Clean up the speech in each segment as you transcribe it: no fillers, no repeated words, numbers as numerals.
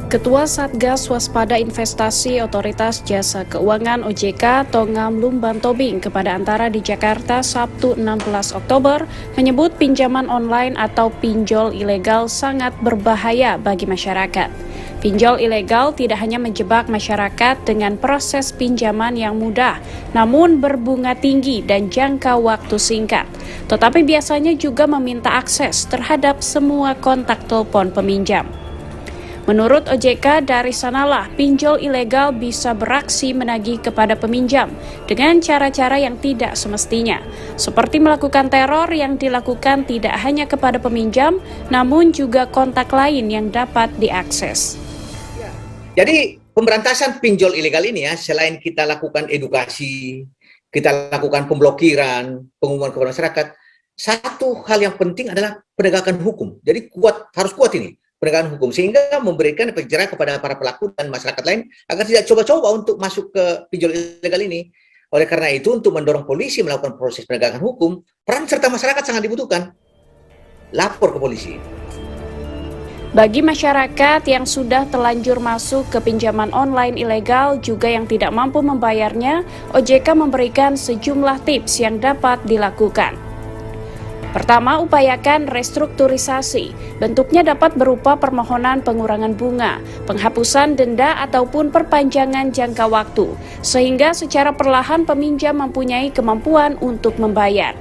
Ketua Satgas Waspada Investasi Otoritas Jasa Keuangan OJK Tongam Lumban Tobing kepada Antara di Jakarta Sabtu 16 Oktober menyebut pinjaman online atau pinjol ilegal sangat berbahaya bagi masyarakat. Pinjol ilegal tidak hanya menjebak masyarakat dengan proses pinjaman yang mudah, namun berbunga tinggi dan jangka waktu singkat, tetapi biasanya juga meminta akses terhadap semua kontak telepon peminjam. Menurut OJK, dari sanalah pinjol ilegal bisa beraksi menagih kepada peminjam dengan cara-cara yang tidak semestinya, seperti melakukan teror yang dilakukan tidak hanya kepada peminjam, namun juga kontak lain yang dapat diakses. Jadi pemberantasan pinjol ilegal ini selain kita lakukan edukasi, kita lakukan pemblokiran, pengumuman kepada masyarakat, satu hal yang penting adalah penegakan hukum. Jadi harus kuat ini penegakan hukum, sehingga memberikan efek jerah kepada para pelaku dan masyarakat lain agar tidak coba-coba untuk masuk ke pinjol ilegal ini. Oleh karena itu, untuk mendorong polisi melakukan proses penegakan hukum, peran serta masyarakat sangat dibutuhkan. Lapor ke polisi. Bagi masyarakat yang sudah telanjur masuk ke pinjaman online ilegal juga yang tidak mampu membayarnya, OJK memberikan sejumlah tips yang dapat dilakukan. Pertama, upayakan restrukturisasi. Bentuknya dapat berupa permohonan pengurangan bunga, penghapusan denda ataupun perpanjangan jangka waktu, sehingga secara perlahan peminjam mempunyai kemampuan untuk membayar.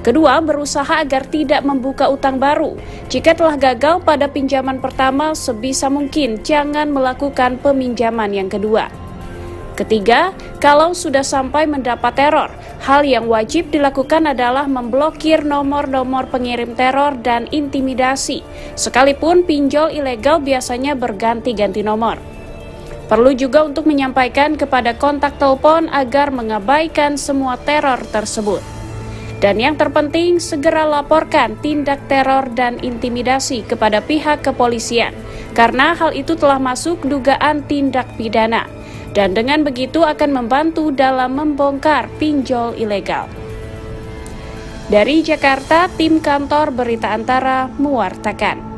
Kedua, berusaha agar tidak membuka utang baru. Jika telah gagal pada pinjaman pertama, sebisa mungkin jangan melakukan peminjaman yang kedua. Ketiga, kalau sudah sampai mendapat teror, hal yang wajib dilakukan adalah memblokir nomor-nomor pengirim teror dan intimidasi. Sekalipun pinjol ilegal biasanya berganti-ganti nomor. Perlu juga untuk menyampaikan kepada kontak telepon agar mengabaikan semua teror tersebut. Dan yang terpenting, segera laporkan tindak teror dan intimidasi kepada pihak kepolisian, karena hal itu telah masuk dugaan tindak pidana. Dan dengan begitu akan membantu dalam membongkar pinjol ilegal. Dari Jakarta, tim kantor Berita Antara mewartakan.